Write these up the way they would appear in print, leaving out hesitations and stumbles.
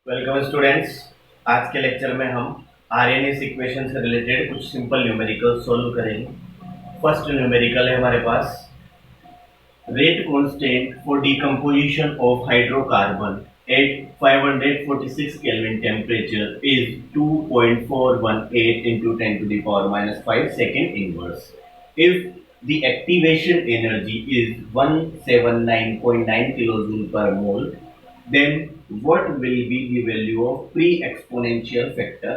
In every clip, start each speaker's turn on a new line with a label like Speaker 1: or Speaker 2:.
Speaker 1: Welcome students. आज के lecture में हम आरएनएस इक्वेशन से रिलेटेड कुछ सिंपल न्यूमेरिकल सोल्व करेंगे। फर्स्ट न्यूमेरिकल है हमारे पास, rate constant for decomposition of hydrocarbon at 546 kelvin temperature is 2.418 into 10 to the power minus 5 second inverse. If the activation energy is 179.9 kilojoule per mole, then what will be the value of pre-exponential factor?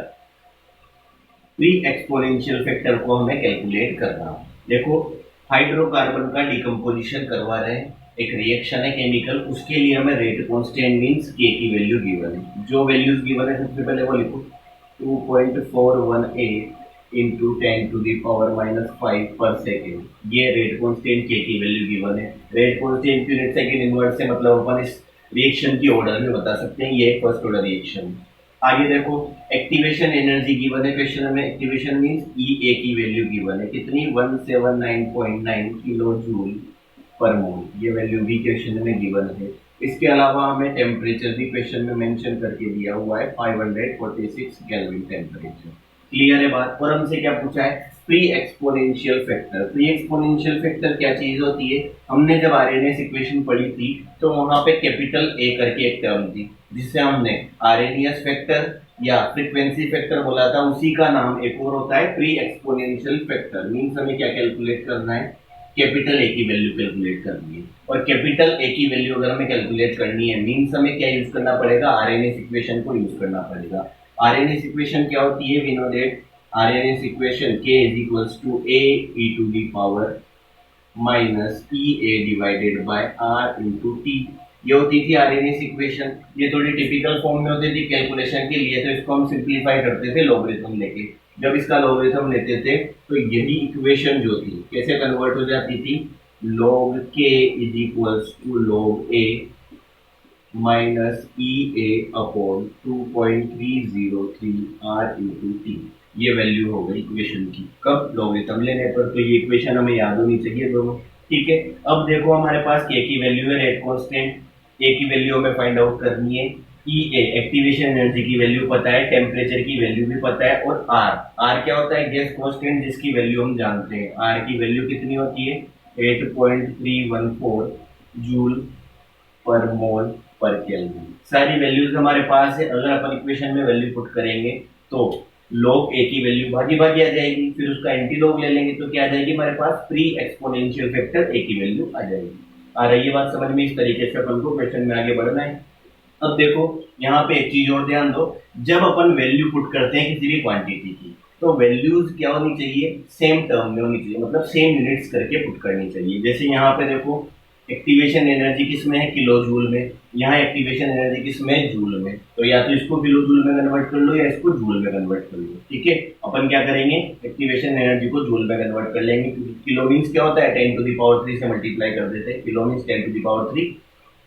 Speaker 1: Pre exponential factor को हमें calculate करना। देखो, hydrocarbon का decomposition करवा रहे हैं, एक reaction है केमिकल, उसके लिए हमें रेट कांस्टेंट मींस के की वैल्यू गिवन है। जो वैल्यूज गिवन है सबसे पहले वो लिखो, 2.418 into 10 to the power minus 5 पर सेकेंड। ये रेट कांस्टेंट के की वैल्यू गिवन है। Rate constant unit second inverse से मतलब अपन इस रिएक्शन की ऑर्डर में बता सकते हैं, ये फर्स्ट ऑर्डर रिएक्शन। आगे देखो, एक्टिवेशन एनर्जी गिवन है क्वेश्चन में। एक्टिवेशन मींस ई ए की वैल्यू गिवन है, कितनी 179.9 किलो जूल पर मोल। ये वैल्यू भी क्वेश्चन में गिवन है। इसके अलावा हमें टेम्परेचर भी क्वेश्चन में मेंशन करके दिया हुआ है, 546 केल्विन टेम्परेचर। क्लियर है बात। और हमसे क्या पूछा है, pre exponential factor. Pre exponential factor क्या चीज होती है? हमने जब आरएनएस इक्वेशन पढ़ी थी तो वहां पे कैपिटल ए करके एक टर्म थी, जिससे हमने आरएनएस फैक्टर या फ्रीक्वेंसी फैक्टर बोला था। उसी का नाम एक और होता है प्री एक्सपोनेंशियल फैक्टर। मींस हमें क्या कैलकुलेट करना है, कैपिटल ए की वैल्यू कैलकुलेट करनी है। और कैपिटल ए की वैल्यू अगर हमें कैलकुलेट करनी है, मींस हमें क्या यूज करना पड़ेगा, आरएनएस इक्वेशन को यूज करना पड़ेगा। आरएनएस इक्वेशन क्या होती है? We know that Arrhenius equation K is equals to A e to the power minus EA divided by R into T। ये होती थी आरएनएस इक्वेशन। ये थोड़ी टिपिकल फॉर्म में होती थी कैलकुलेशन के लिए, तो इसको हम सिंप्लीफाई करते थे लॉगरिथम लेके। जब इसका लॉगरिथम लेते थे तो यही इक्वेशन जो थी कैसे कन्वर्ट हो जाती थी, log K is equals to log A minus EA upon 2.303 R into T। ये वैल्यू हो गई इक्वेशन की। कब? लॉगरिथम लेने पर। तो ये इक्वेशन हमें याद होनी चाहिए दोनों। ठीक है, अब देखो हमारे पास के की वैल्यू है, रेट कांस्टेंट। ए की वैल्यू हमें फाइंड आउट करनी है। ई ए एक्टिवेशन एनर्जी की वैल्यू पता है, टेम्परेचर की वैल्यू भी पता है। और आर, आर क्या होता है? गैस कांस्टेंट, जिसकी वैल्यू हम जानते हैं। आर की वैल्यू कितनी होती है? 8.314 जूल पर मोल पर केल्विन। सारी वैल्यूज हमारे पास है। अगर अपन इक्वेशन में वैल्यू पुट करेंगे तो log ए की वैल्यू भागी भागी आ जाएगी, फिर उसका एंटी लॉग ले लेंगे तो क्या आ जाएगी हमारे पास, प्री एक्सपोनेंशियल फैक्टर ए की वैल्यू आ जाएगी। आ रही है बात समझ में? इस तरीके से अपन को क्वेश्चन में आगे बढ़ना है। अब देखो यहाँ पे एक चीज और ध्यान दो, जब अपन वैल्यू पुट करते हैं किसी भी क्वांटिटी की, तो वैल्यूज क्या होनी चाहिए, सेम टर्म में होनी चाहिए, मतलब सेम यूनिट्स करके पुट करनी चाहिए। जैसे यहाँ पे देखो, एक्टिवेशन एनर्जी किसमें है? किलो जूल में। यहाँ एक्टिवेशन एनर्जी किसमें है? जूल में। तो या तो इसको किलो जूल में कन्वर्ट कर लो या इसको जूल में कन्वर्ट कर लो। ठीक है, अपन क्या करेंगे, एक्टिवेशन एनर्जी को जूल में कन्वर्ट कर लेंगे। किलो मीन्स क्या होता है? 10 टू द पावर 3 से मल्टीप्लाई कर देते हैं। Kilo means 10 to the power 3।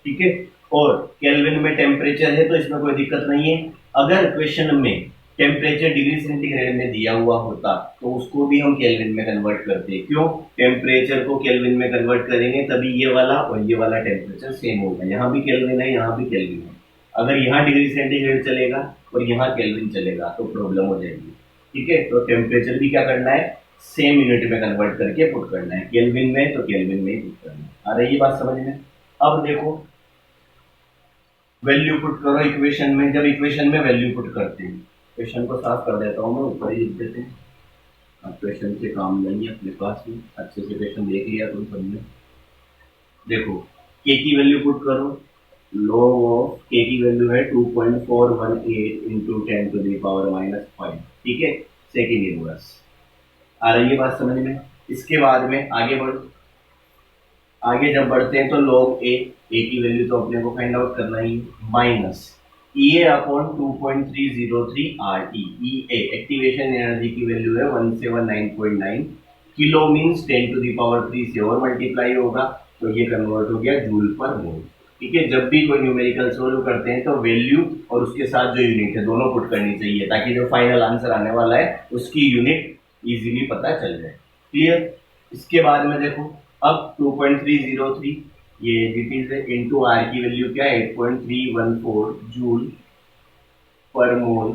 Speaker 1: ठीक है, और केल्विन में टेम्परेचर है तो इसमें कोई दिक्कत नहीं है। अगर क्वेश्चन में टेम्परेचर डिग्री सेंटीग्रेड में दिया हुआ होता तो उसको भी हम केल्विन में कन्वर्ट करते। क्यों? टेम्परेचर को केल्विन में कन्वर्ट करेंगे तभी ये वाला और ये वाला टेम्परेचर सेम होगा। यहाँ भी केल्विन है, यहाँ भी केल्विन है। अगर यहाँ डिग्री सेंटीग्रेड चलेगा और यहाँ केल्विन चलेगा तो प्रॉब्लम हो जाएगी। ठीक है, तो टेम्परेचर भी क्या करना है, सेम यूनिट में कन्वर्ट करके पुट करना है। केल्विन में तो केल्विन में ही पुट करना है। आ रही है बात समझ में? अब देखो, वैल्यू पुट करो इक्वेशन में। जब इक्वेशन में वैल्यू पुट करते हैं, क्वेश्चन को साफ कर देता हूँ मैं, ऊपर ही लिख देते हैं। अब क्वेश्चन से काम नहीं है अपने पास में, अच्छे से क्वेश्चन देख लिया तुम सबने। देखो, के की वैल्यू पुट करो, log ऑफ के की वैल्यू है 2.418 into 10 to the power minus 5। ठीक है, सेकेंड इनवर्स। आ रही है बात समझ में? इसके बाद में आगे बढ़ो। आगे जब बढ़ते हैं तो log ए की वैल्यू तो अपने को फाइंड आउट करना ही, minus EA upon 2.303 RT। EA activation energy की वैल्यू है 179.9 kilo means 10 to the power 3 से और मल्टीप्लाई होगा तो ये कन्वर्ट हो गया जूल पर मोल। ठीक है, जब भी कोई न्यूमेरिकल सोल्व करते हैं तो वैल्यू और उसके साथ जो यूनिट है दोनों पुट करनी चाहिए, ताकि जो फाइनल आंसर आने वाला है उसकी यूनिट इजीली पता चल जाए। क्लियर? इसके बाद में देखो, अब 2.303 ये डिटीज है, इंटू आर की वैल्यू क्या है 8.314 जूल पर मोल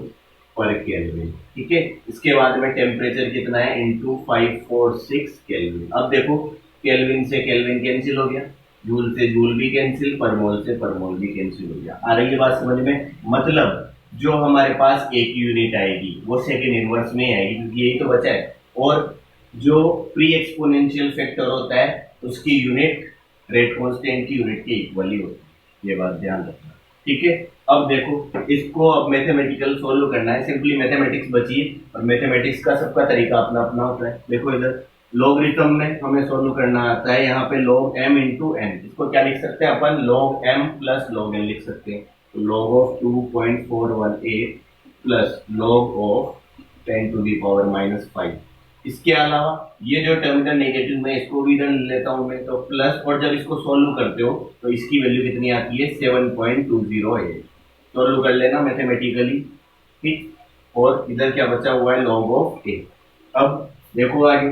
Speaker 1: पर केल्विन। ठीक है, इसके बाद में टेम्परेचर कितना है इनटू 546 केल्विन। अब देखो केल्विन से केल्विन कैंसिल हो गया, जूल से जूल भी कैंसिल, परमोल से परमोल भी कैंसिल हो गया। आ रही है बात समझ में? मतलब जो हमारे पास एक यूनिट आएगी वो सेकेंड इनवर्स में आएगी क्योंकि यही तो बचा है, और जो प्री एक्सपोनेंशियल फैक्टर होता है उसकी यूनिट रेट कांस्टेंट की यूनिट के इक्वल ही होती है, ये बात ध्यान रखना। ठीक है, अब देखो इसको अब मैथमेटिकल सोल्व करना है, सिंपली मैथमेटिक्स बची है और मैथमेटिक्स का सबका तरीका अपना अपना होता है। देखो इधर लॉगरिथम में हमें सोल्व करना आता है, यहाँ पे log m इंटू एन, इसको क्या लिख सकते हैं अपन, log m plus log n लिख सकते हैं। तो log of 2.418 plus log of 10 to the power -5। इसके अलावा ये जो टर्मिनल नेगेटिव में इसको भी इधर लेता हूं मैं, तो प्लस, और जब इसको सोल्व करते हो तो इसकी वैल्यू कितनी आती है 7.208। सोल्व कर लेना मैथमेटिकली। ठीक, और इधर क्या बचा हुआ है log ऑफ a। अब देखो आगे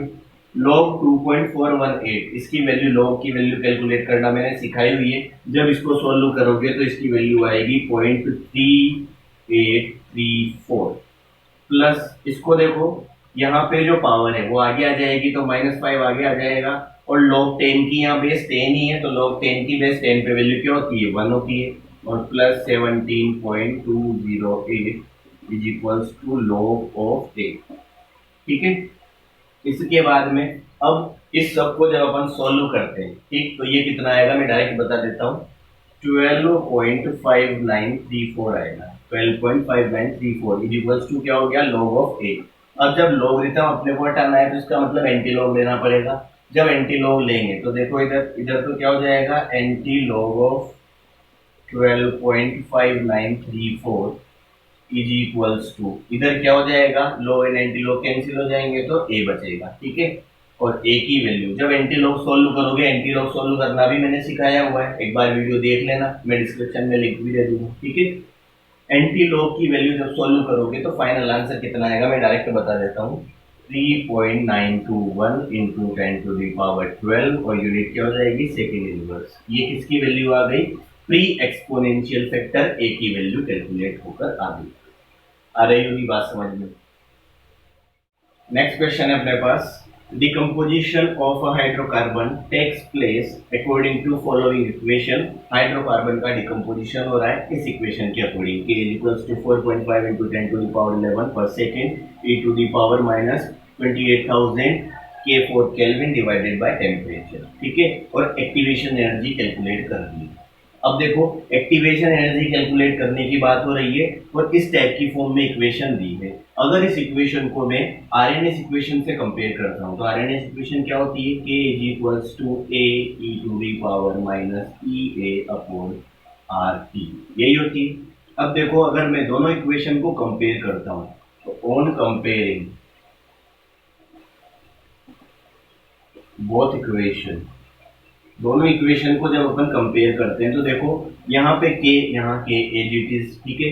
Speaker 1: log 2.418, इसकी वैल्यू log की वैल्यू कैलकुलेट करना मैंने सिखाई हुई है। जब इसको सोल्व करोगे तो इसकी वैल्यू आएगी 0.3834 प्लस इसको देखो यहाँ पे जो पावर है वो आगे आ जाएगी तो -5 आगे आ जाएगा, और log 10 की यहाँ बेस 10 ही है तो log 10 की बेस 10 पे वैल्यू क्या होती है 1 होती है, और plus 17.208 is equals to log of 8। ठीक है, इसके बाद में अब इस सब को जब अपन सॉल्व करते हैं, ठीक, तो ये कितना आएगा मैं डायरेक्ट बता देता हूँ, 12.5934 आएगा। 12.5934 इज इक्वल्स टू क्या हो गया log ऑफ 8। अब जब लॉगरिथम अपने को हटाना है तो इसका मतलब एंटी लॉग लेना पड़ेगा। जब एंटी लॉग लेंगे तो देखो इधर इधर तो क्या हो जाएगा anti log of 12.5934 is equals to, इधर क्या हो जाएगा log and anti log cancel हो जाएंगे तो a बचेगा। ठीक है, और a की वैल्यू जब एंटी लॉग सोल्व करोगे, एंटी लॉग सोल्व करना भी मैंने सिखाया हुआ है, एक बार वीडियो देख लेना, मैं डिस्क्रिप्शन में लिंक भी दे दूंगा। ठीक है, एंटी लॉग की वैल्यू जब सोल्व करोगे तो फाइनल आंसर कितना आएगा मैं डायरेक्ट बता देता हूँ, 3.921 इंटू 10 टू दी पावर 12, और यूनिट क्या हो जाएगी सेकेंड इनवर्स। ये किसकी वैल्यू आ गई, प्री एक्सपोनेंशियल फैक्टर a की वैल्यू कैलकुलेट होकर आ गई। आ रही होगी बात समझ में? नेक्स्ट क्वेश्चन है अपने पास, decomposition of a hydrocarbon takes place according to following equation. Hydrocarbon का डिकम्पोजिशन हो रहा है इस इक्वेशन के according, k is equals to 4.5 into 10 to the power 11 per second e to the power -28,000 K4 kelvin divided by temperature. ठीक है, और activation energy calculate कर दी। अब देखो एक्टिवेशन एनर्जी कैलकुलेट करने की बात हो रही है और इस टाइप की फॉर्म में इक्वेशन दी है। अगर इस इक्वेशन को मैं आरएनएस इक्वेशन से कंपेयर करता हूं तो आरएनएस इक्वेशन क्या होती है, k is equals to a e to the power -ea upon rt, यही होती है। अब देखो अगर मैं दोनों इक्वेशन को कंपेयर करता हूं तो ऑन कंपेयरिंग बोथ इक्वेशन, दोनों इक्वेशन को जब अपन कंपेयर करते हैं तो देखो यहाँ पे k, यहाँ k एज इट इज। ठीक है,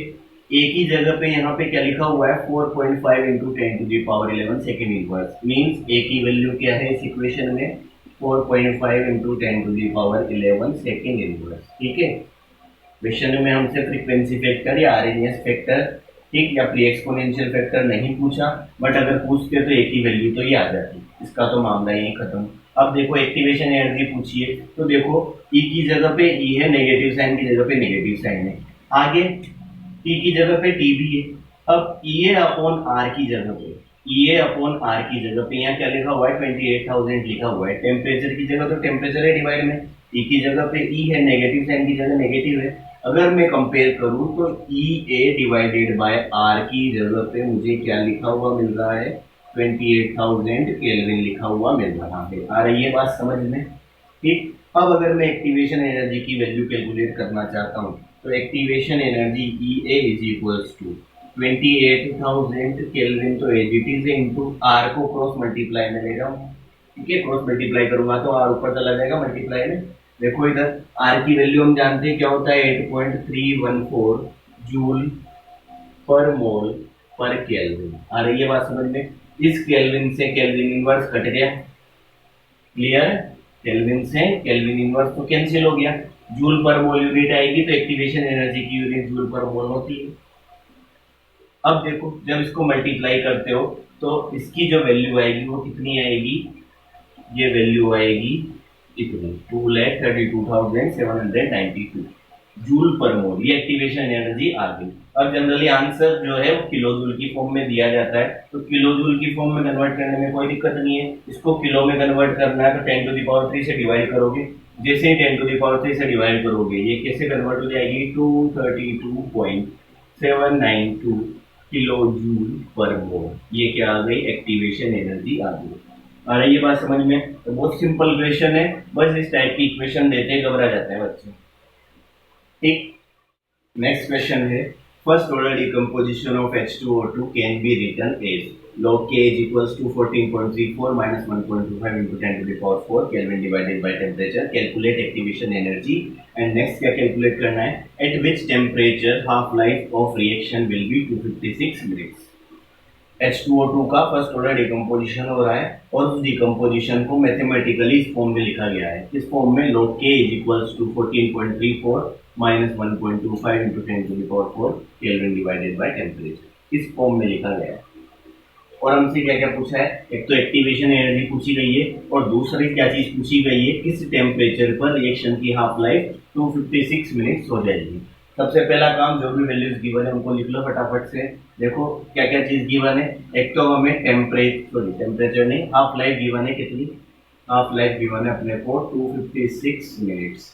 Speaker 1: a की जगह पे यहाँ पे क्या लिखा हुआ है 4.5 into 10 to the power 11 second inverse, means a की वैल्यू क्या है इस इक्वेशन में 4.5 into 10 to the power 11 second inverse. ठीक है, क्वेश्चन में हमसे फ्रीक्वेंसी फैक्टर या आरएनएस फैक्टर, ठीक, या प्री एक्सपोनेंशियल फैक्टर नहीं पूछा, बट अगर पूछते तो a की वैल्यू तो ये आ जाती, इसका तो मामला यही खत्म। अब देखो एक्टिवेशन एनर्जी पूछी है तो देखो E की जगह पे E है, नेगेटिव साइन की जगह पे नेगेटिव साइन है, आगे T की जगह पे T भी है। अब EA अपॉन R की जगह पे, EA अपॉन R की जगह पे यहाँ क्या लिखा हुआ है 28,000 लिखा हुआ है, टेम्परेचर की जगह तो टेम्परेचर है डिवाइड में, E की जगह पे E है, नेगेटिव साइन की जगह नेगेटिव है। अगर मैं कंपेयर करूं तो EA डिवाइडेड बाय R की जगह पे मुझे क्या लिखा हुआ मिल रहा है 28,000 केल्विन लिखा हुआ मिल रहा है। आ रही है बात समझ में? ठीक, अब अगर मैं एक्टिवेशन एनर्जी की वैल्यू कैलकुलेट करना चाहता हूँ तो activation energy EA is equals to 28,000 kelvin तो as it is into R को क्रॉस मल्टीप्लाई में ले जाऊँ। ठीक है, क्रॉस मल्टीप्लाई करूंगा तो R ऊपर चला जाएगा मल्टीप्लाई में। देखो इधर R की वैल्यू हम जानते हैं क्या होता है 8.314 जूल पर मोल पर केल्विन। आ रही है बात समझ में? इस केल्विन से केल्विन इनवर्स कट गया, क्लियर, केल्विन से केल्विन इनवर्स तो कैंसिल हो गया, जूल पर मोल यूनिट आएगी तो एक्टिवेशन एनर्जी की यूनिट जूल पर मोल होती है। अब देखो जब इसको मल्टीप्लाई करते हो तो इसकी जो वैल्यू आएगी वो कितनी आएगी, ये वैल्यू आएगी इतनी 2,32,792 जूल पर मोल। ये एक्टिवेशन एनर्जी आ गई। अब जनरली आंसर जो है वो किलो जूल की फॉर्म में दिया जाता है, तो किलो जूल की फॉर्म में कन्वर्ट करने में कोई दिक्कत नहीं है। इसको किलो में कन्वर्ट करना है तो 10⁻³ से डिवाइड करोगे। जैसे ही 10⁻³ से डिवाइड करोगे ये कैसे कन्वर्ट हो जाएगी, 232.792 किलो जूल पर मोल। ये क्या आ गई, एक्टिवेशन एनर्जी आ गई। आ रही है बात समझ में? तो बहुत सिंपल क्वेश्चन है, बस इस टाइप की इक्वेशन देते हैं घबरा जाते हैं बच्चे। ठीक, नेक्स्ट क्वेश्चन है, first order decomposition of H2O2 can be written as log K is equals to 14.34 minus 1.25 into 10⁴ Kelvin divided by temperature. Calculate activation energy. And next क्या कैलकुलेट करना है, at which temperature half life of reaction will be 256 minutes. H2O2 का first order decomposition हो रहा है और उस decomposition को मैथमेटिकली इस फॉर्म में लिखा गया है। इस फॉर्म में log K is equals to 14.34 minus 1.25 into 10⁴ Kelvin divided by temperature, इस फॉर्म में लिखा गया है। और हमसे क्या क्या पूछा है, एक तो एक्टिवेशन एनर्जी पूछी गई है और दूसरी क्या चीज पूछी गई है, किस टेम्परेचर पर रिएक्शन की हाफ लाइफ 256 मिनट्स हो जाएगी। सबसे पहला काम, जो भी वैल्यूज गिवन है उनको लिख लो फटाफट से। देखो क्या क्या चीज गिवन है, एक तो हमें टेम्परेचर नहीं, हाफ लाइफ गिवन है, कितनी हाफ लाइफ गिवन है अपने को 256 मिनट्स।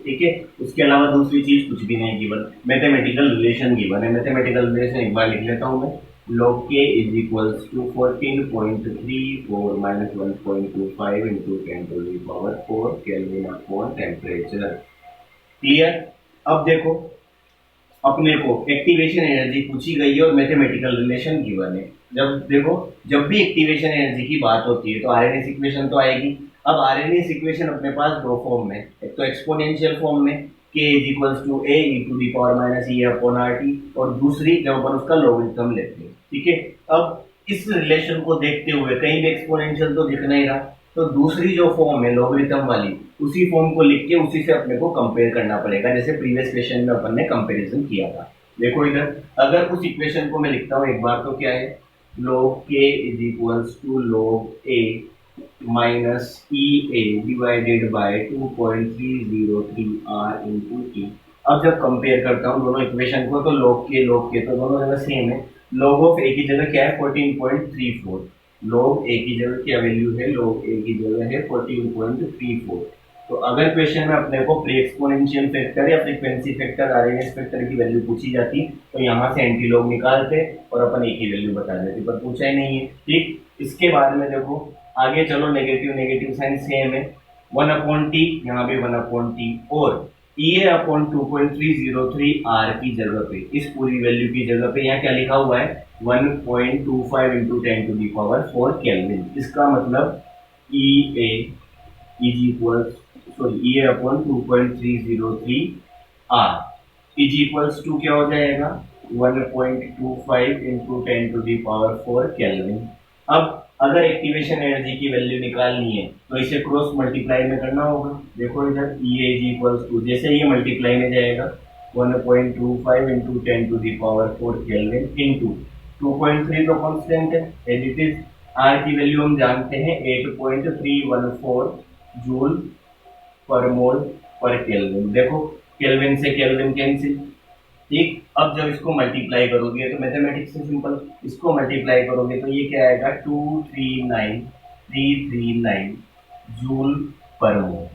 Speaker 1: ठीक है, उसके अलावा दूसरी चीज कुछ भी नहीं गिवन, मैथमेटिकल रिलेशन गिवन है। मैथमेटिकल रिलेशन एक बार लिख लेता हूं मैं, log K is equals to 14.34 minus 1.25 into 10⁴ Kelvin upon temperature। Clear? अब देखो अपने को एक्टिवेशन एनर्जी पूछी गई है और मैथमेटिकल रिलेशन गिवन है। जब देखो जब भी एक्टिवेशन एनर्जी की बात होती है तो आरएनएस इक्वेशन तो आएगी। अब आरएनएस इक्वेशन अपने पास दो फॉर्म में, एक तो एक्सपोनेंशियल फॉर्म में K is equals to a into the power minus e upon RT, और दूसरी जब अपन उसका लॉगरिथम लेते हैं। ठीक है, अब इस रिलेशन को देखते हुए कहीं भी एक्सपोनेंशियल तो दिख नहीं रहा, तो दूसरी जो फॉर्म है लॉगरिथम वाली, उसी फॉर्म को लिख के उसी से अपने को कंपेयर करना पड़ेगा, जैसे प्रीवियस क्वेश्चन में अपन ने कंपैरिजन किया था। देखो इधर अगर उस इक्वेशन को मैं लिखता हूँ एक बार, तो क्या है, log K is equals to log A minus EA divided by 2.303 R into T। अब जब कंपेयर करता हूँ दोनों इक्वेशन को तो log K तो दोनों जगह सेम है। log ऑफ A की जगह क्या है 14.34, log A की जगह क्या वैल्यू है, log A की जगह है 14.34। तो अगर क्वेश्चन में अपने को प्री एक्सपोनेंशियल फैक्टर या फ्रीक्वेंसी फैक्टर आरएनएस फैक्टर की वैल्यू पूछी जाती तो यहाँ से एंटी लॉग निकालते और अपन एक ही वैल्यू बता देते, पर पूछा ही नहीं है। ठीक, इसके बाद में देखो आगे चलो, नेगेटिव साइन सेम है, 1/t यहाँ पे 1/t और EA अपॉन 2.303 R की जगह पे, इस पूरी वैल्यू की जगह पे यहाँ क्या लिखा हुआ है 1.25 into 10⁴ केल्विन। इसका मतलब EA upon 2.303 R is equals to क्या हो जाएगा 1.25 into 10⁴ केल्विन। अब अगर एक्टिवेशन एनर्जी की वैल्यू निकालनी है तो इसे क्रॉस मल्टीप्लाई में करना होगा। देखो इधर EA इज इक्वल्स टू, जैसे ये मल्टीप्लाई में जाएगा 1.25 into 10⁴ केल्विन इंटू 2.3 तो कांस्टेंट है, एज इट इज R की वैल्यू हम जानते हैं 8.314 जूल पर मोल पर केल्विन। देखो केल्विन से केल्विन कैंसिल। ठीक, अब जब इसको मल्टीप्लाई करोगे तो मैथमेटिक्स से सिंपल, इसको मल्टीप्लाई करोगे तो ये क्या आएगा 239,339 जूल पर मोल।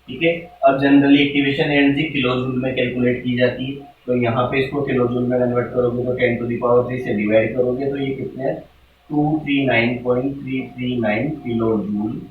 Speaker 1: ठीक है, अब generally activation energy kilo joule में कैलकुलेट की जाती है, तो यहाँ पे इसको किलो जूल में कन्वर्ट करोगे तो 10⁻³ से डिवाइड करोगे तो ये कितने 239.339 किलो जूल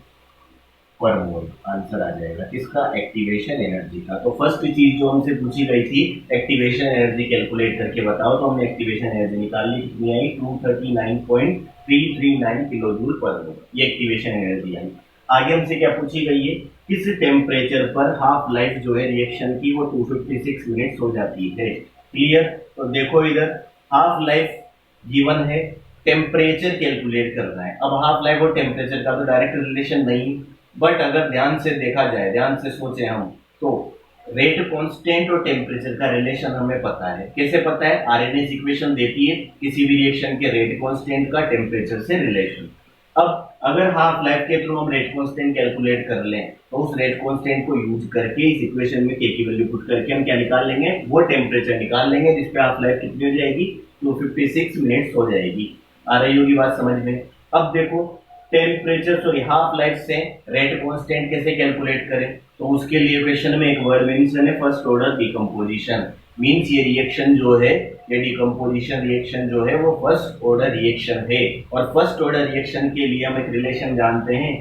Speaker 1: पर मोल आंसर आ जाएगा किसका, एक्टिवेशन एनर्जी का। तो फर्स्ट चीज जो हमसे पूछी गई थी एक्टिवेशन एनर्जी कैलकुलेट करके बताओ, तो हमने एक्टिवेशन एनर्जी निकाल ली, कितनी आई 239.339 किलो जूल पर मोल, ये एक्टिवेशन एनर्जी आई। आगे हमसे क्या पूछी गई है, किस टेम्परेचर पर हाफ लाइफ जो है रिएक्शन की वो 256 मिनट्स हो जाती है। क्लियर? तो देखो इधर हाफ लाइफ गिवन है, टेम्परेचर कैलकुलेट करना है। अब हाफ लाइफ और टेम्परेचर का तो डायरेक्ट रिलेशन नहीं, बट अगर ध्यान से देखा जाए, ध्यान से सोचे हम, तो रेट कांस्टेंट और टेम्परेचर का रिलेशन हमें पता है। कैसे पता है? आरएनएस इक्वेशन देती है किसी भी रिएक्शन के रेट कांस्टेंट का टेम्परेचर से रिलेशन। अब अगर हाफ लाइफ के थ्रू हम रेट कांस्टेंट कैलकुलेट कर लें तो उस रेट कांस्टेंट को यूज करके इस इक्वेशन में के की वैल्यू पुट करके हम क्या निकाल लेंगे? वो टेम्परेचर निकाल लेंगे जिसपे हाफ लाइफ कितनी हो जाएगी? 256 मिनट्स हो जाएगी। आ रही होगी बात समझ में? अब देखो टेम्परेचर सॉरी हाफ लाइफ से रेट कांस्टेंट कैसे कैलकुलेट करें? तो उसके लिए इक्वेशन में एक वर्ड मेंशन है फर्स्ट ऑर्डर डिकम्पोजिशन। मींस ये रिएक्शन जो है, ये डिकम्पोजिशन रिएक्शन जो है वो फर्स्ट ऑर्डर रिएक्शन है। और फर्स्ट ऑर्डर रिएक्शन के लिए हम एक रिलेशन जानते हैं,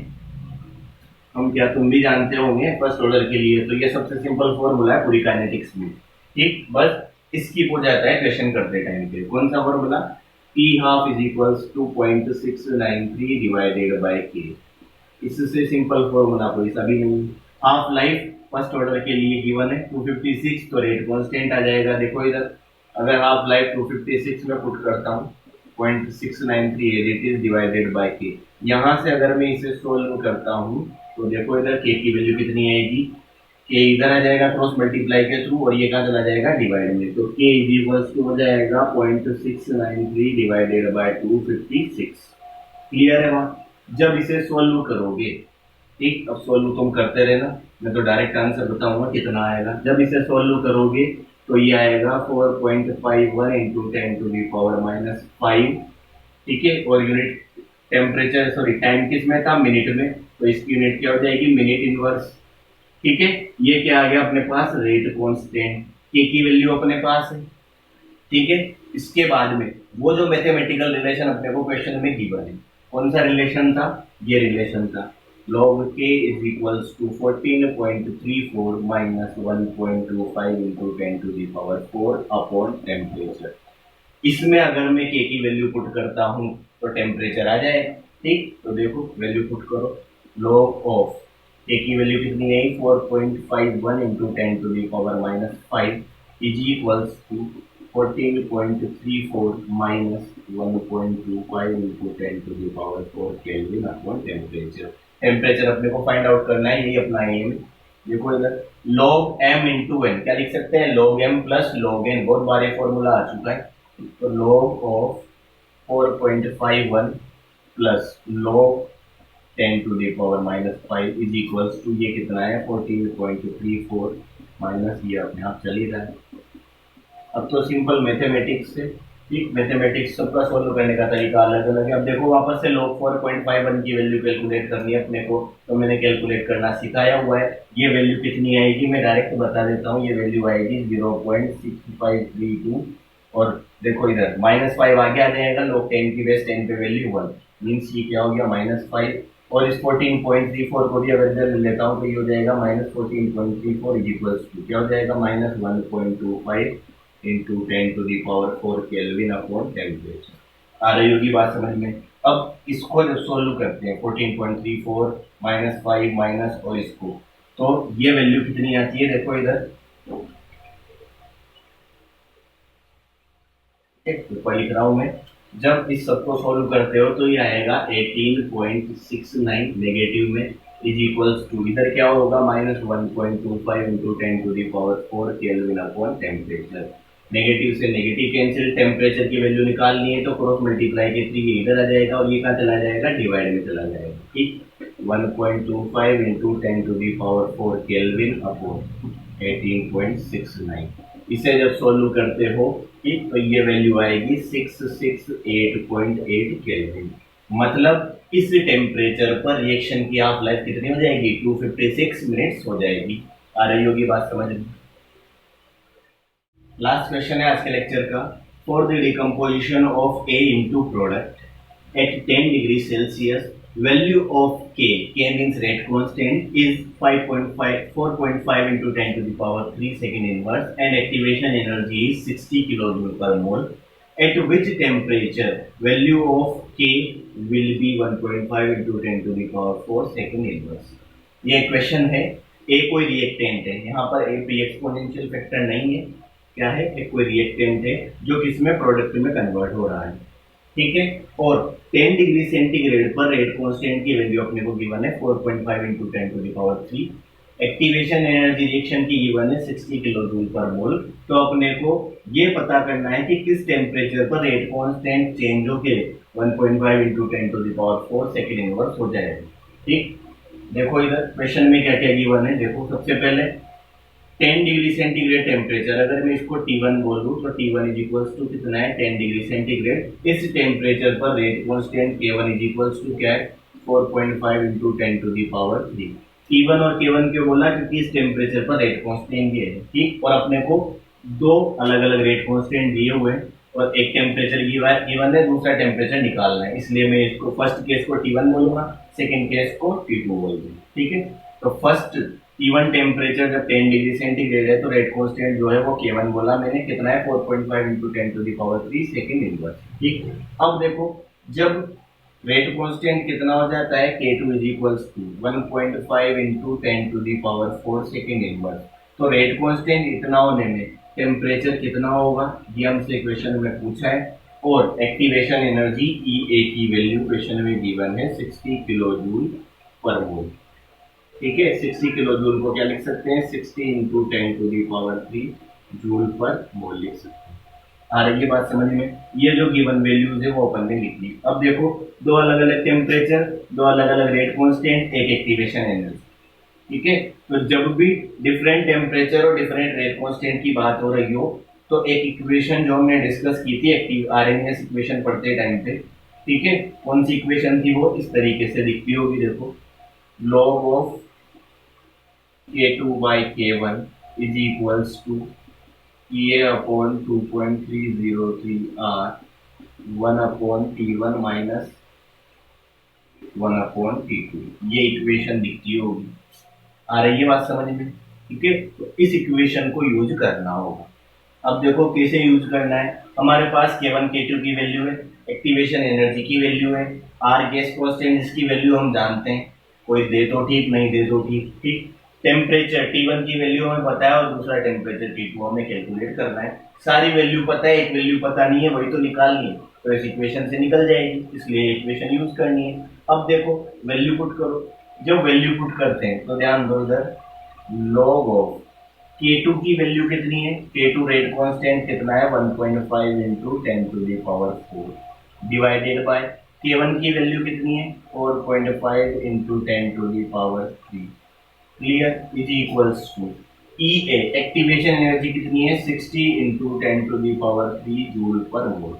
Speaker 1: हम क्या तुम भी जानते होंगे फर्स्ट ऑर्डर के लिए। तो ये सबसे सिंपल फॉर्मूला है पूरी काइनेटिक्स में। ठीक, बस स्किप हो जाता है क्वेश्चन करते टाइम पे। कौन सा formula? P half is equals to 0.693 divided by K। इससे सिंपल फॉर्मूला कोई सा भी नहीं। हाफ लाइफ फर्स्ट ऑर्डर के लिए गिवन है 256, तो रेट कांस्टेंट आ जाएगा। देखो इधर अगर हाफ लाइफ 256 में पुट करता हूँ 0.693 it is divided by K। यहाँ से अगर मैं इसे सोल्व करता हूँ तो देखो इधर K की वैल्यू कितनी आएगी? K इधर आ जाएगा क्रॉस मल्टीप्लाई के थ्रू और ये कहाँ चला जाएगा? डिवाइड में। तो K इज इक्वल्स टू हो जाएगा 0.693 डिवाइडेड बाय 256। क्लियर है वहाँ? जब इसे सोल्व करोगे, ठीक, अब सोल्व तुम करते रहना, मैं तो डायरेक्ट आंसर बताऊंगा कितना आएगा। जब इसे सोल्व करोगे तो ये आएगा 4.51 into 10 to the power minus 5। ठीक है, और यूनिट टेम्परेचर सॉरी टाइम किस में था? मिनट में। तो इसकी यूनिट क्या हो जाएगी? Minute inverse. ठीक है, ये क्या आ गया अपने पास? Rate constant. के की वैल्यू अपने पास है। ठीक है, इसके बाद में वो जो मैथमेटिकल रिलेशन अपने को क्वेश्चन में गिवन है, कौन सा रिलेशन था? ये रिलेशन था log k is equals to 14.34 minus 1.25 into 10 to the power 4 upon temperature। इसमें अगर मैं k की वैल्यू पुट करता हूं तो टेम्परेचर आ जाएगा। ठीक, तो देखो वैल्यू पुट करो। log ऑफ k की वैल्यू कितनी आई? 4.51 into 10 to the power minus 5 is equals to 14.34 minus 1.25 into 10 to the power 4 Kelvin upon temperature। Temperature अपने को फाइंड आउट करना है, यही अपना एम। देखो इधर log m इंटू एन, क्या लिख सकते हैं? log m plus log n, बहुत बार ये फॉर्मूला आ चुका है। तो log of 4.51 plus log 10 to the power minus 5 is equals to ये कितना है? 14.34 माइनस ये अपने आप चल ही रहा है। अब तो सिंपल मैथमेटिक्स से, ठीक, मैथमेटिक्स सबका सोल्व करने का तरीका अलग अलग है। अब देखो वापस से log 4.51 की वैल्यू कैलकुलेट करनी है अपने को, तो मैंने कैलकुलेट करना सिखाया हुआ है। ये वैल्यू कितनी आएगी मैं डायरेक्ट बता देता हूँ। ये वैल्यू आएगी 0.6532 और देखो इधर -5 आगे आ जाएगा। log 10 की बेस 10 पे वैल्यू 1 मीन्स ये क्या हो गया? -5। और इस 14.34 को भी अगर इधर लेता हूँ तो ये हो जाएगा -14.34 इज इक्वल्स टू क्या हो जाएगा? -1.25 into 10 to the power 4 kelvin upon temperature. आ रही होगी बात समझ में? अब इसको जब सोल्व करते हैं 14.34 -5 माइनस और इसको, तो ये वैल्यू कितनी आती है? देखो इधर ऊपर लिख रहा हूं मैं। जब इस सबको सोल्व करते हो तो ये आएगा 18.69 नेगेटिव में इज इक्वल्स टू इधर क्या होगा? -1.25 into 10 to the power 4 kelvin upon temperature. Negative से नेगेटिव कैंसिल, टेम्परेचर की वैल्यू निकालनी है तो क्रॉस मल्टीप्लाई के थ्रू ये इधर आ जाएगा और ये कहाँ चला जाएगा? डिवाइड में चला जाएगा। ठीक, 1.25 into 10 to the power 4 kelvin upon 18.69। इसे जब सोल्व करते हो ठीक, तो ये वैल्यू आएगी 668.8 केल्विन। मतलब इस टेम्परेचर पर रिएक्शन की हाफ लाइफ कितनी हो जाएगी? 256 मिनट्स हो जाएगी। आ रही होगी बात समझ में? लास्ट क्वेश्चन है आज के लेक्चर का। For the decomposition of A into product at 10 degree Celsius value of k means rate constant is 4.5 into 10 to the power 3 second inverse and activation energy is 60 kilojoule per mole at which temperature value of k will be 1.5 into 10 to the power 4 second inverse। ये question है। ए कोई reactant है, यहाँ पर ए कोई exponential factor नहीं है, क्या है? एक कोई रिएक्टेंट है जो किसमें? प्रोडक्ट में कन्वर्ट हो रहा है। ठीक है, और 10 डिग्री सेंटीग्रेड पर रेट कांस्टेंट की वैल्यू अपने को गिवन है 4.5 into 10 to the power 3 activation energy reaction की गिवन है 60 किलो जूल पर मोल। तो अपने को ये पता करना है कि किस टेम्परेचर पर रेट कांस्टेंट चेंज होके 1.5 इंटू 10⁴ सेकेंड इनवर्स हो जाएगा। ठीक, देखो इधर क्वेश्चन में क्या क्या गिवन है। देखो सबसे पहले 10 डिग्री सेंटीग्रेड टेम्परेचर, अगर मैं इसको T1 बोलूं तो T1 इज इक्वल्स टू कितना है 10 डिग्री सेंटीग्रेड। इस टेम्परेचर पर rate constant K1 is equals to क्या है 4.5 इंटू 10⁻3। T1 और K1 क्यों बोला, क्योंकि इस टेम्परेचर पर रेट कांस्टेंट दिए है। ठीक, और अपने को दो अलग अलग रेट कांस्टेंट दिए हुए हैं और एक टेम्परेचर गिवन है, दूसरा टेम्परेचर निकालना है। इसलिए मैं इसको फर्स्ट केस को T1 बोलूंगा, सेकेंड केस को T2 बोल दूंगा। ठीक है, तो फर्स्ट T1 टेम्परेचर जब 10 डिग्री सेंटीग्रेड है तो रेट कांस्टेंट जो है वो K1 बोला मैंने, कितना है 4.5 इंटू 10⁻3 सेकेंड इनवर्स। ठीक, अब देखो जब रेट कांस्टेंट कितना हो जाता है K2 is equals to 1.5 into 10⁴ second inverse. तो रेट कांस्टेंट इतना होने में टेम्परेचर कितना होगा, ये हमसे क्वेश्चन में पूछा है। और एक्टिवेशन एनर्जी EA की वैल्यू क्वेश्चन में गिवन है 60 किलो जूल पर मोल। ठीक है, 60 किलो जूल को क्या लिख सकते हैं 60 इंटू 10⁻3 जूल पर मोल लिख सकते हैं। आ रही है बात समझ में। ये जो गिवन वैल्यूज है वो अपन ने लिख ली। अब देखो दो अलग अलग टेम्परेचर, दो अलग अलग रेट कांस्टेंट, एक एक्टिवेशन एनर्जी। ठीक है, तो जब भी डिफरेंट टेम्परेचर और डिफरेंट रेट कांस्टेंट की बात हो रही हो तो एक इक्वेशन जो हमने डिस्कस की थी एक्टिव आरएनएस इक्वेशन पढ़ते टाइम पे, ठीक है, कौन सी इक्वेशन थी वो इस तरीके से दिखती होगी। देखो log of K2 by K1 is equals to EA upon 2.303 R 1 upon T1 minus 1 upon T2। ये इक्वेशन दिखती होगी। आ रही है बात समझ में। ठीक है, तो इस इक्वेशन को यूज करना होगा। अब देखो कैसे यूज करना है। हमारे पास K1 K2 की वैल्यू है, एक्टिवेशन एनर्जी की वैल्यू है, R गैस कांस्टेंट जिसकी वैल्यू हम जानते हैं, कोई दे तो ठीक, नहीं दे तो ठीक। ठीक, टेम्परेचर T1 की वैल्यू हमें पता है और दूसरा टेम्परेचर T2 हमें कैलकुलेट करना है। सारी वैल्यू पता है, एक वैल्यू पता नहीं है, वही तो निकालनी है, तो इस इक्वेशन से निकल जाएगी, इसलिए इक्वेशन यूज करनी है। अब देखो वैल्यू पुट करो। जब वैल्यू पुट करते हैं तो ध्यान दो इधर, log ऑफ K2 की वैल्यू कितनी है, K2 रेट कांस्टेंट कितना है 1.5 इंटू 10⁴ डिवाइडेड बाय K1 की वैल्यू कितनी है 4.5 into 10⁻3। Clear, is equals to EA activation energy कितनी है 60 इंटू 10⁻3 जूल पर मोल।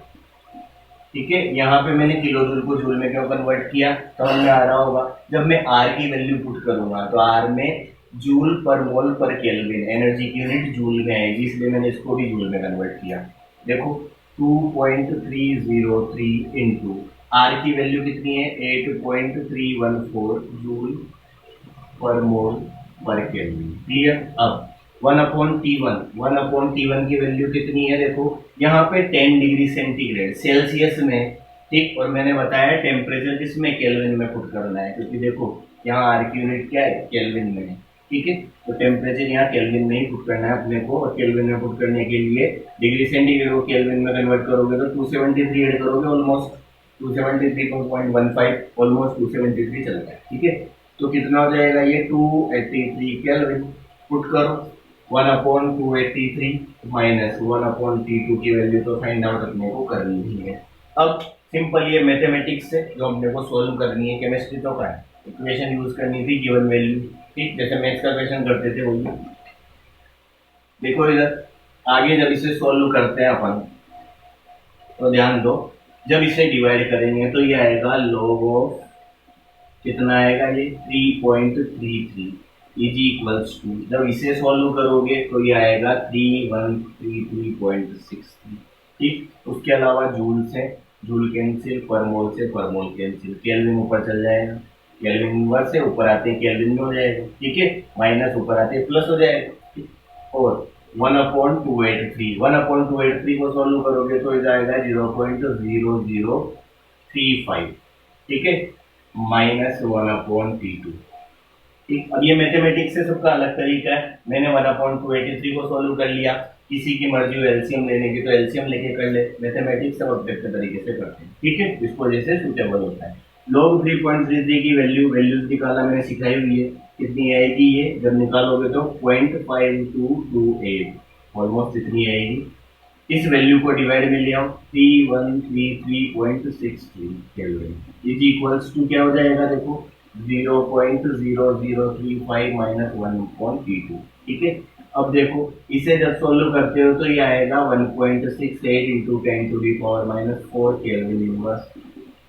Speaker 1: ठीक है, यहाँ पे मैंने किलो जूल को जूल में क्यों कन्वर्ट किया, तो हमें आ रहा होगा जब मैं R की वैल्यू पुट करूंगा तो R में जूल पर मोल पर केल्विन, एनर्जी की यूनिट जूल में आएगी, इसलिए मैंने इसको भी जूल में कन्वर्ट किया। देखो 2.303 इंटू R की वैल्यू कितनी है 8.314 जूल पर मोल पर केल्विन। क्लियर, अब 1/T1 की वैल्यू कितनी है, देखो यहाँ पे 10 डिग्री सेंटीग्रेड सेल्सियस में। ठीक, और मैंने बताया टेम्परेचर किसमें केल्विन में पुट करना है, क्योंकि देखो यहाँ R की यूनिट क्या है केल्विन में है। ठीक है, तो टेम्परेचर यहाँ केल्विन में ही पुट करना है अपने को, और केल्विन में पुट करने के लिए डिग्री सेंटीग्रेड को केल्विन में कन्वर्ट करोगे तो 273 ऐड करोगे, ऑलमोस्ट 273.15 ऑलमोस्ट 273 चल रहा है। ठीक है, तो कितना हो जाएगा ये 283 केल्विन। पुट करो 1/283 माइनस 1/T2 की वैल्यू तो फाइंड आउट अपने को करनी ही है। अब सिंपल ये मैथमेटिक्स से जो अपने को सोल्व करनी है, केमिस्ट्री तो का है, इक्वेशन यूज करनी थी गिवन वैल्यू। ठीक, जैसे मैथ्स का क्वेश्चन करते थे वही। देखो इधर आगे जब इसे सोल्व करते हैं अपन तो ध्यान दो, जब इसे डिवाइड करेंगे तो ये आएगा log ऑफ कितना आएगा ये 3.33 इज इक्वल्स टू, जब इसे सॉल्व करोगे तो ये आएगा 3133.63। ठीक, उसके अलावा जूल से जूल कैंसिल, पर मोल से पर मोल कैंसिल, केल्विन ऊपर चल जाएगा, केल्विन इनवर्स से ऊपर आते हैं केल्विन में हो जाएगा। ठीक है, माइनस ऊपर आते हैं प्लस हो जाएगा। और 1/283 को सॉल्व करोगे तो ये जाएगा 0.0035। ठीक है, माइनस 1/T2। ठीक, अब ये मैथमेटिक्स से सबका अलग तरीका है। मैंने 1/283 को सॉल्व कर लिया, किसी की मर्जी हो एलसीएम लेने की तो एलसीएम लेके कर ले, मैथमेटिक्स सब अपने तरीके से करते हैं। ठीक है, इसको जैसे सूटेबल होता है। log 3.33 की वैल्यूज निकालना मैंने सिखाई हुई है, कितनी आएगी ये जब निकालोगे तो 0.5228 ऑलमोस्ट इतनी आएगी। इस वैल्यू को डिवाइड में ले आओ 3133.63 केल्विन इज इक्वल्स टू क्या हो जाएगा देखो 0.0035 माइनस 1.32। ठीक है, अब देखो इसे जब सोल्व करते हो तो ये आएगा 1.68 into 10⁻⁻⁴ kelvin inverse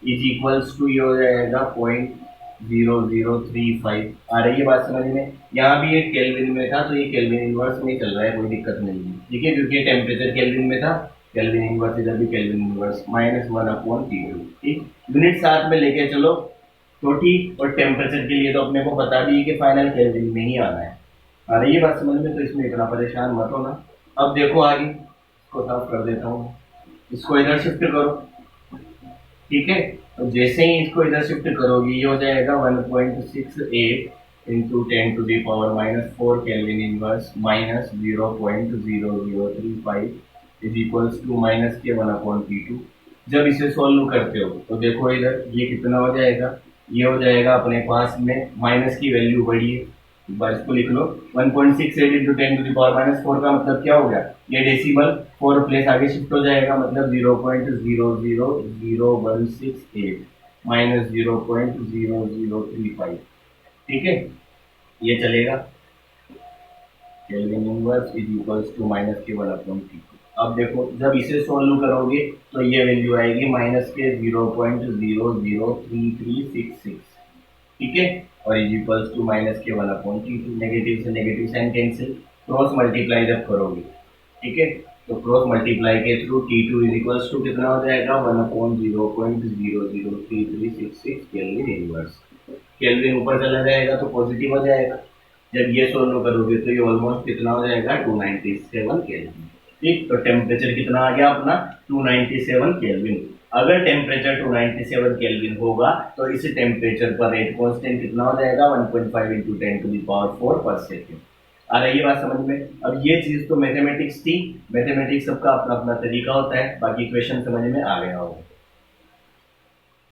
Speaker 1: is equals to ये हो जाएगा 0.0035। आ रही है बात समझ में? यहाँ भी ये केल्विन में था तो ये केल्विन इनवर्स में चल रहा है, कोई दिक्कत नहीं है। ठीक है, क्योंकि टेम्परेचर केल्विन में था, केल्विन इनवर्स इधर भी केल्विन इनवर्स माइनस 1/T2। ठीक, यूनिट साथ में लेके चलो तो ठीक, और टेम्परेचर के लिए तो अपने को बता दी कि फाइनल केल्विन में ही आना है। आ रही है बात समझ में? तो इसमें इतना परेशान मत होना। अब देखो आगे, इसको साफ कर देता हूँ, इसको इधर शिफ्ट करो। ठीक है, तो जैसे ही इसको इधर शिफ्ट करोगे ये हो जाएगा 1.68 into 10⁻⁻⁴ kelvin inverse minus 0.0035 is equals to minus के 1/T2। जब इसे सॉल्व करते हो तो देखो इधर ये कितना हो जाएगा, ये हो जाएगा अपने पास में माइनस की वैल्यू बड़ी है, एक बार इसको लिख लो 1.68 इंटू 10⁻⁴ का मतलब क्या हो गया, ये डेसिमल 4 प्लेस आगे शिफ्ट हो जाएगा, मतलब 0.0000168 माइनस 0.0035। ठीक है, ये चलेगा kelvin inverse is equals to minus के 1/T2। अब देखो जब इसे सोल्व करोगे तो ये वैल्यू आएगी माइनस के 0.003366। ठीक है, और इज इक्वल्स टू माइनस के 1/T2। नेगेटिव से negative sign cancel, cross multiply जब करोगे, ठीक है, तो क्रॉस मल्टीप्लाई के through T2 is equals to कितना हो जाएगा 1/0.0033366 केल्विन इनवर्स। केल्विन ऊपर चला जाएगा तो पॉजिटिव हो जाएगा, जब ये सोल्व करोगे तो ये ऑलमोस्ट कितना हो जाएगा 297 केल्विन। ठीक, तो टेम्परेचर कितना आ गया अपना 297 केल्विन। अगर टेम्परेचर 297 केल्विन होगा तो इस टेम्परेचर पर रेट कांस्टेंट कितना हो जाएगा 1.5 इंटू 10⁴ पर सेकेंड। आ रही है बात समझ में? अब ये चीज तो मैथमेटिक्स थी, मैथमेटिक्स सबका अपना अपना तरीका होता है, बाकी क्वेश्चन समझ में आ गया होगा।